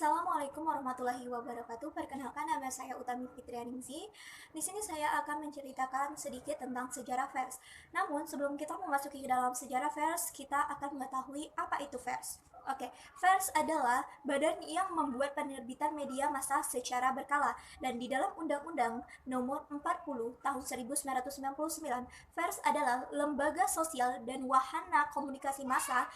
Assalamualaikum warahmatullahi wabarakatuh. Perkenalkan, nama saya Utami Fitrianingsih. Di sini saya akan menceritakan sedikit tentang sejarah vers. Namun, sebelum kita memasuki ke dalam sejarah vers, kita akan mengetahui apa itu vers. Oke, vers adalah badan yang membuat penerbitan media massa secara berkala, dan di dalam Undang-Undang Nomor 40 Tahun 1999, vers adalah lembaga sosial dan wahana komunikasi massa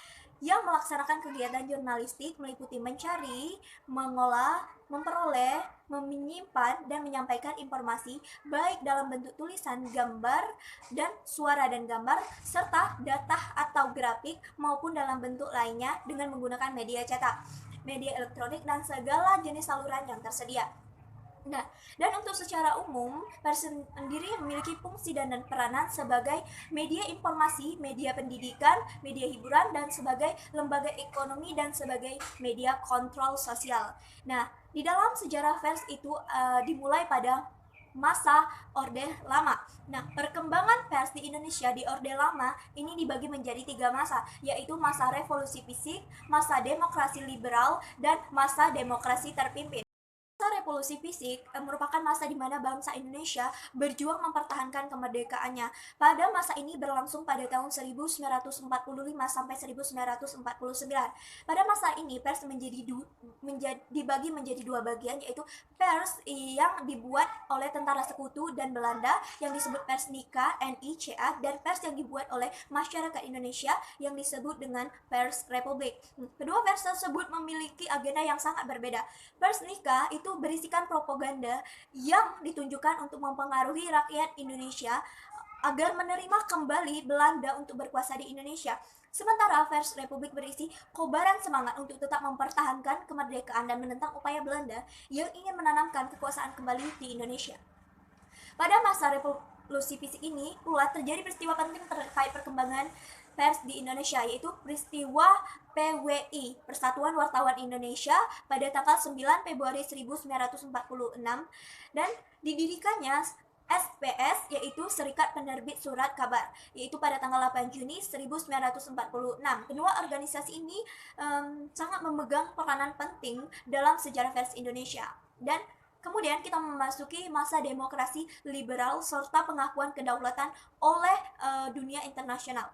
yang melaksanakan kegiatan jurnalistik meliputi mencari, mengolah, memperoleh, menyimpan, dan menyampaikan informasi baik dalam bentuk tulisan, gambar, dan suara dan gambar, serta data atau grafik maupun dalam bentuk lainnya dengan menggunakan media cetak, media elektronik, dan segala jenis saluran yang tersedia. Nah, dan untuk secara umum, pers sendiri memiliki fungsi dan peranan sebagai media informasi, media pendidikan, media hiburan, dan sebagai lembaga ekonomi dan sebagai media kontrol sosial. Nah, di dalam sejarah pers itu dimulai pada masa Orde Lama. Nah, perkembangan pers di Indonesia di Orde Lama ini dibagi menjadi 3 masa, yaitu masa revolusi fisik, masa demokrasi liberal, dan masa demokrasi terpimpin. Masa revolusi fisik merupakan masa di mana bangsa Indonesia berjuang mempertahankan kemerdekaannya. Pada masa ini berlangsung pada tahun 1945 sampai 1949. Pada masa ini pers dibagi menjadi dua bagian, yaitu pers yang dibuat oleh tentara sekutu dan Belanda yang disebut pers Nika (NICA), dan pers yang dibuat oleh masyarakat Indonesia yang disebut dengan pers Republik. Kedua pers tersebut memiliki agenda yang sangat berbeda. Pers Nika itu berisikan propaganda yang ditunjukkan untuk mempengaruhi rakyat Indonesia agar menerima kembali Belanda untuk berkuasa di Indonesia. Sementara pers Republik berisi kobaran semangat untuk tetap mempertahankan kemerdekaan dan menentang upaya Belanda yang ingin menanamkan kekuasaan kembali di Indonesia. Pada masa revolusi fisik ini pula terjadi peristiwa penting terkait perkembangan pers di Indonesia, yaitu peristiwa PWI, Persatuan Wartawan Indonesia, pada tanggal 9 Februari 1946, dan didirikannya SPS, yaitu Serikat Penerbit Surat Kabar, yaitu pada tanggal 8 Juni 1946. Kedua organisasi ini sangat memegang peranan penting dalam sejarah pers Indonesia. Dan kemudian kita memasuki masa demokrasi liberal serta pengakuan kedaulatan oleh dunia internasional.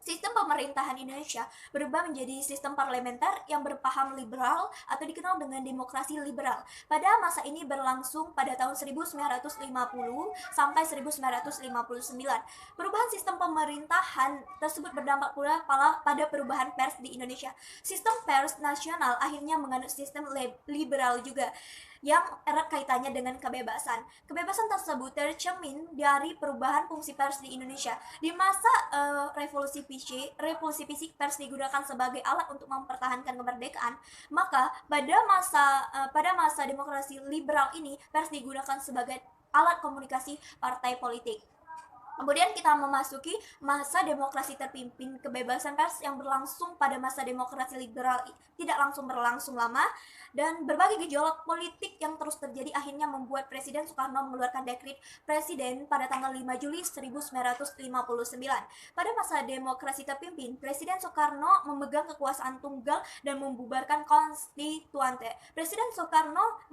Sistem pemerintahan Indonesia berubah menjadi sistem parlementer yang berpaham liberal atau dikenal dengan demokrasi liberal. Pada masa ini berlangsung pada tahun 1950 sampai 1959. Perubahan sistem pemerintahan tersebut berdampak pula pada perubahan pers di Indonesia. Sistem pers nasional akhirnya menganut sistem liberal juga, yang erat kaitannya dengan kebebasan. Kebebasan tersebut tercermin dari perubahan fungsi pers di Indonesia. Di masa revolusi fisik pers digunakan sebagai alat untuk mempertahankan kemerdekaan, maka pada masa demokrasi liberal ini pers digunakan sebagai alat komunikasi partai politik. Kemudian kita memasuki masa demokrasi terpimpin. Kebebasan pers yang berlangsung pada masa demokrasi liberal tidak langsung berlangsung lama, dan berbagai gejolak politik yang terus terjadi akhirnya membuat Presiden Soekarno mengeluarkan dekret presiden pada tanggal 5 Juli 1959. Pada masa demokrasi terpimpin, Presiden Soekarno memegang kekuasaan tunggal dan membubarkan konstituante. Presiden Soekarno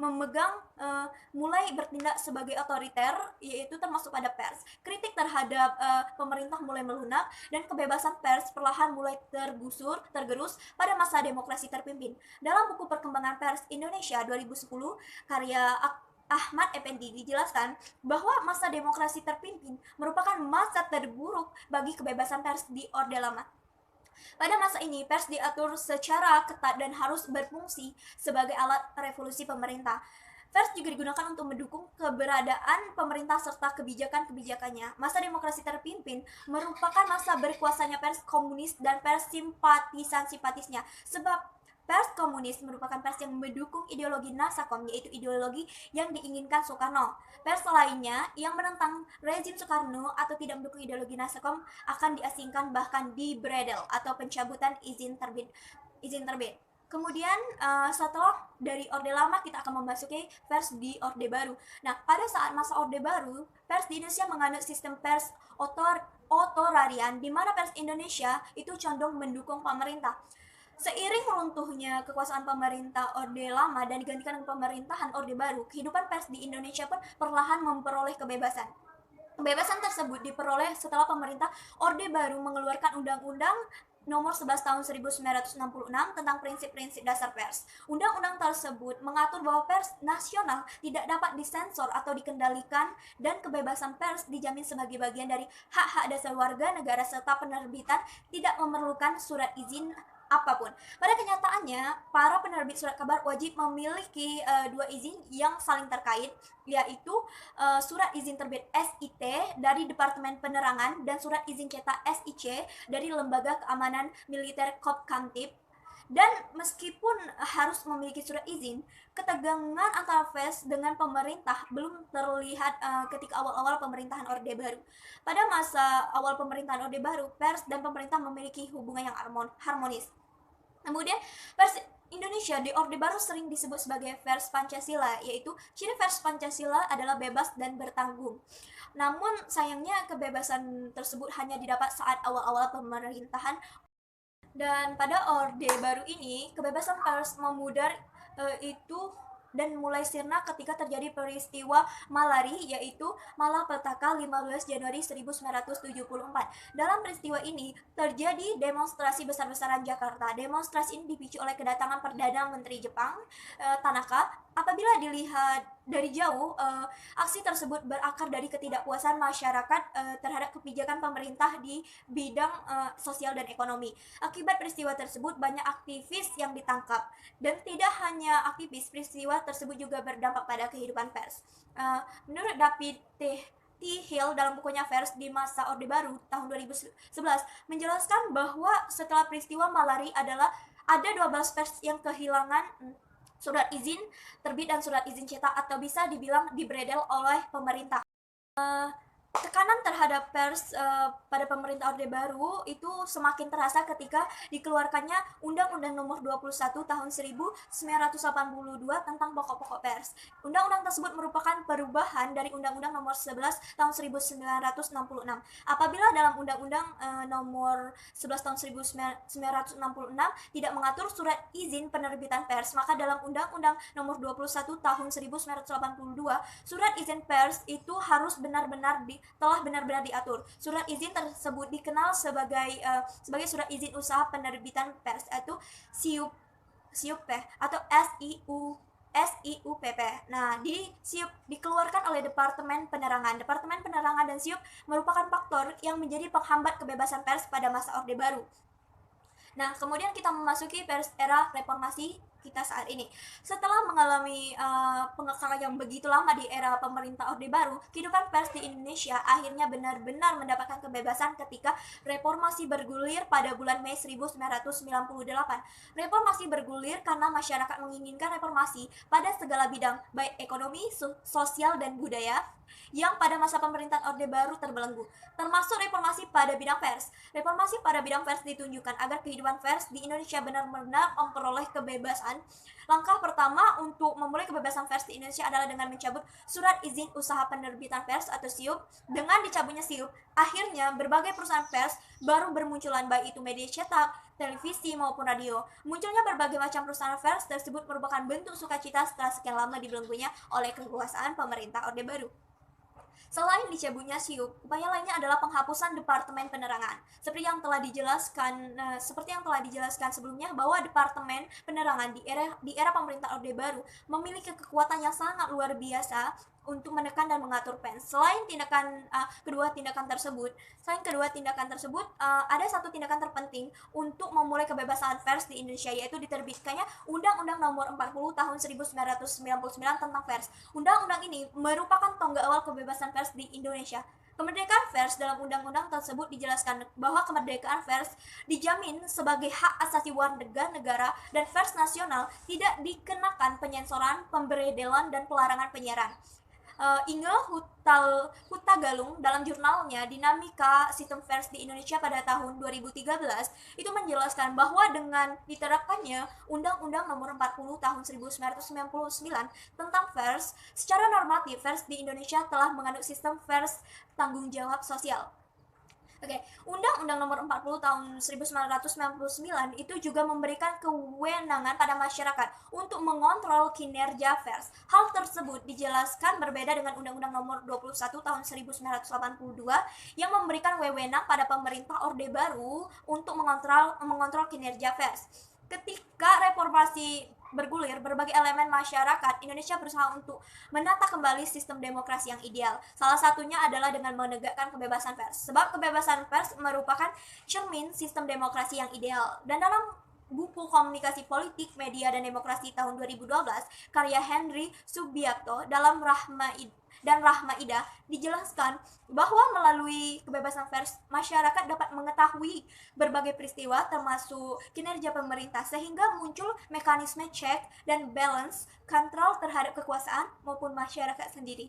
mulai bertindak sebagai otoriter, yaitu termasuk pada pers. Kritik terhadap pemerintah mulai melunak, dan kebebasan pers perlahan mulai tergerus pada masa demokrasi terpimpin. Dalam buku Perkembangan Pers Indonesia 2010 karya Ahmad Effendi dijelaskan bahwa masa demokrasi terpimpin merupakan masa terburuk bagi kebebasan pers di Orde Lama. Pada masa ini, pers diatur secara ketat dan harus berfungsi sebagai alat revolusi pemerintah. Pers juga digunakan untuk mendukung keberadaan pemerintah serta kebijakan-kebijakannya. Masa demokrasi terpimpin merupakan masa berkuasanya pers komunis dan pers simpatisan-simpatisnya. Sebab pers komunis merupakan pers yang mendukung ideologi Nasakom, yaitu ideologi yang diinginkan Soekarno. Pers lainnya yang menentang rezim Soekarno atau tidak mendukung ideologi Nasakom akan diasingkan, bahkan dibredel atau pencabutan izin terbit. Kemudian setelah dari Orde Lama kita akan memasuki pers di Orde Baru. Nah, pada saat masa Orde Baru, pers di Indonesia menganut sistem pers otorarian, di mana pers Indonesia itu condong mendukung pemerintah. Seiring runtuhnya kekuasaan pemerintah Orde Lama dan digantikan dengan pemerintahan Orde Baru, kehidupan pers di Indonesia pun perlahan memperoleh kebebasan. Kebebasan tersebut diperoleh setelah pemerintah Orde Baru mengeluarkan Undang-Undang Nomor 11 Tahun 1966 tentang prinsip-prinsip dasar pers. Undang-undang tersebut mengatur bahwa pers nasional tidak dapat disensor atau dikendalikan dan kebebasan pers dijamin sebagai bagian dari hak-hak dasar warga negara serta penerbitan tidak memerlukan surat izin apapun. Pada kenyataannya, para penerbit surat kabar wajib memiliki dua izin yang saling terkait, yaitu surat izin terbit SIT dari Departemen Penerangan dan surat izin cetak SIC dari Lembaga Keamanan Militer Kopkamtib. Dan meskipun harus memiliki surat izin, ketegangan antara pers dengan pemerintah belum terlihat ketika awal-awal pemerintahan Orde Baru. Pada masa awal pemerintahan Orde Baru, pers dan pemerintah memiliki hubungan yang harmonis. Kemudian pers Indonesia di Orde Baru sering disebut sebagai pers Pancasila, yaitu ciri pers Pancasila adalah bebas dan bertanggung. Namun sayangnya kebebasan tersebut hanya didapat saat awal-awal pemerintahan, dan pada Orde Baru ini kebebasan pers memudar itu dan mulai sirna ketika terjadi peristiwa Malari, yaitu Malapetaka 15 Januari 1974. Dalam peristiwa ini terjadi demonstrasi besar-besaran Jakarta. Demonstrasi ini dipicu oleh kedatangan Perdana Menteri Jepang, Tanaka. Apabila dilihat dari jauh, aksi tersebut berakar dari ketidakpuasan masyarakat terhadap kebijakan pemerintah di bidang sosial dan ekonomi. Akibat peristiwa tersebut, banyak aktivis yang ditangkap. Dan tidak hanya aktivis, peristiwa tersebut juga berdampak pada kehidupan pers. Menurut David T. Hill dalam bukunya Pers di Masa Orde Baru tahun 2011 menjelaskan bahwa setelah peristiwa Malari ada 12 pers yang kehilangan surat izin terbit dan surat izin cetak atau bisa dibilang dibredel oleh pemerintah. Tekanan terhadap pers pada pemerintah Orde Baru itu semakin terasa ketika dikeluarkannya Undang-Undang Nomor 21 Tahun 1982 tentang pokok-pokok pers. Undang-undang tersebut merupakan perubahan dari Undang-Undang Nomor 11 Tahun 1966. Apabila dalam Undang-Undang Nomor 11 Tahun 1966 tidak mengatur surat izin penerbitan pers, maka dalam Undang-Undang Nomor 21 Tahun 1982 surat izin pers itu harus telah benar-benar diatur. Surat izin tersebut dikenal sebagai surat izin usaha penerbitan pers, yaitu SIUP atau SIUPP. Nah, SIUP dikeluarkan oleh Departemen Penerangan. Departemen Penerangan dan SIUP merupakan faktor yang menjadi penghambat kebebasan pers pada masa Orde Baru. Nah, kemudian kita memasuki pers era reformasi kita saat ini. Setelah mengalami pengekalan yang begitu lama di era pemerintah Orde Baru, kehidupan pers di Indonesia akhirnya benar-benar mendapatkan kebebasan ketika reformasi bergulir pada bulan Mei 1998. Reformasi bergulir karena masyarakat menginginkan reformasi pada segala bidang, baik ekonomi, sosial, dan budaya, yang pada masa pemerintahan Orde Baru terbelenggu, termasuk reformasi pada bidang pers. Reformasi pada bidang pers ditunjukkan agar kehidupan pers di Indonesia benar-benar memperoleh kebebasan. Langkah pertama untuk memulai kebebasan pers di Indonesia adalah dengan mencabut surat izin usaha penerbitan pers atau SIUP. Dengan dicabutnya SIUP, akhirnya berbagai perusahaan pers baru bermunculan, baik itu media cetak, televisi maupun radio. Munculnya berbagai macam perusahaan pers tersebut merupakan bentuk sukacita setelah sekian lama dibelenggunya oleh kekuasaan pemerintah Orde Baru. Selain dicabutnya SIUP, upaya lainnya adalah penghapusan Departemen Penerangan. Seperti yang telah dijelaskan sebelumnya, bahwa Departemen Penerangan di era pemerintah Orde Baru memiliki kekuatan yang sangat luar biasa untuk menekan dan mengatur pers. Selain kedua tindakan tersebut, ada satu tindakan terpenting untuk memulai kebebasan pers di Indonesia, yaitu diterbitkannya Undang-Undang Nomor 40 Tahun 1999 tentang pers. Undang-undang ini merupakan tonggak awal kebebasan pers di Indonesia. Kemerdekaan pers dalam undang-undang tersebut dijelaskan bahwa kemerdekaan pers dijamin sebagai hak asasi warga negara dan pers nasional tidak dikenakan penyensoran, pemberedelan, dan pelarangan penyiaran. Inge Hutagalung dalam jurnalnya Dinamika Sistem Pers di Indonesia pada tahun 2013 itu menjelaskan bahwa dengan diterapkannya Undang-Undang Nomor 40 Tahun 1999 tentang pers, secara normatif pers di Indonesia telah menganut sistem pers tanggung jawab sosial. Oke, Undang-Undang Nomor 40 Tahun 1999 itu juga memberikan kewenangan pada masyarakat untuk mengontrol kinerja pers. Hal tersebut dijelaskan berbeda dengan Undang-Undang Nomor 21 Tahun 1982 yang memberikan wewenang pada pemerintah Orde Baru untuk mengontrol kinerja pers. Ketika reformasi bergulir, berbagai elemen masyarakat Indonesia berusaha untuk menata kembali sistem demokrasi yang ideal. Salah satunya adalah dengan menegakkan kebebasan pers. Sebab kebebasan pers merupakan cermin sistem demokrasi yang ideal. Dan dalam buku Komunikasi Politik, Media, dan Demokrasi tahun 2012, karya Henry Subiakto dalam Rahma Ida dijelaskan bahwa melalui kebebasan pers masyarakat dapat mengetahui berbagai peristiwa termasuk kinerja pemerintah sehingga muncul mekanisme check dan balance kontrol terhadap kekuasaan maupun masyarakat sendiri.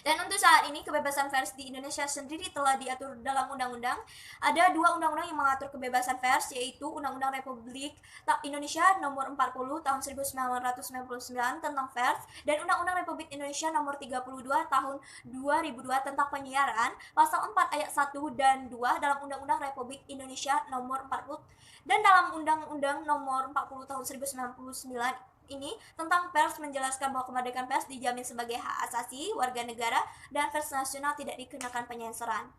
Dan untuk saat ini kebebasan pers di Indonesia sendiri telah diatur dalam undang-undang. Ada dua undang-undang yang mengatur kebebasan pers, yaitu Undang-Undang Republik Indonesia Nomor 40 Tahun 1999 tentang pers dan Undang-Undang Republik Indonesia Nomor 32 Tahun 2002 tentang penyiaran. Pasal 4 ayat 1 dan 2 dalam Undang-Undang Republik Indonesia Nomor 40 dan dalam Undang-Undang Nomor 40 Tahun 1999 ini tentang pers menjelaskan bahwa kemerdekaan pers dijamin sebagai hak asasi warga negara dan pers nasional tidak dikenakan penyensoran.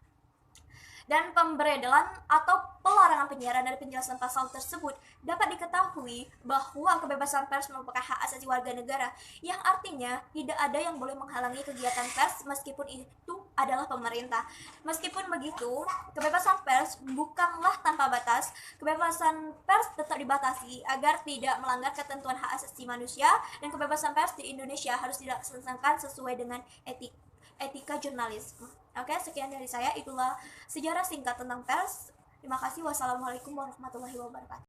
Dan pemberedelan atau pelarangan penyiaran dari penjelasan pasal tersebut dapat diketahui bahwa kebebasan pers merupakan hak asasi warga negara, yang artinya tidak ada yang boleh menghalangi kegiatan pers meskipun itu adalah pemerintah. Meskipun begitu, kebebasan pers bukanlah tanpa batas. Kebebasan pers tetap dibatasi agar tidak melanggar ketentuan hak asasi manusia, dan kebebasan pers di Indonesia harus dilaksanakan sesuai dengan etika jurnalisme. Oke, sekian dari saya. Itulah sejarah singkat tentang pers. Terima kasih. Wassalamualaikum warahmatullahi wabarakatuh.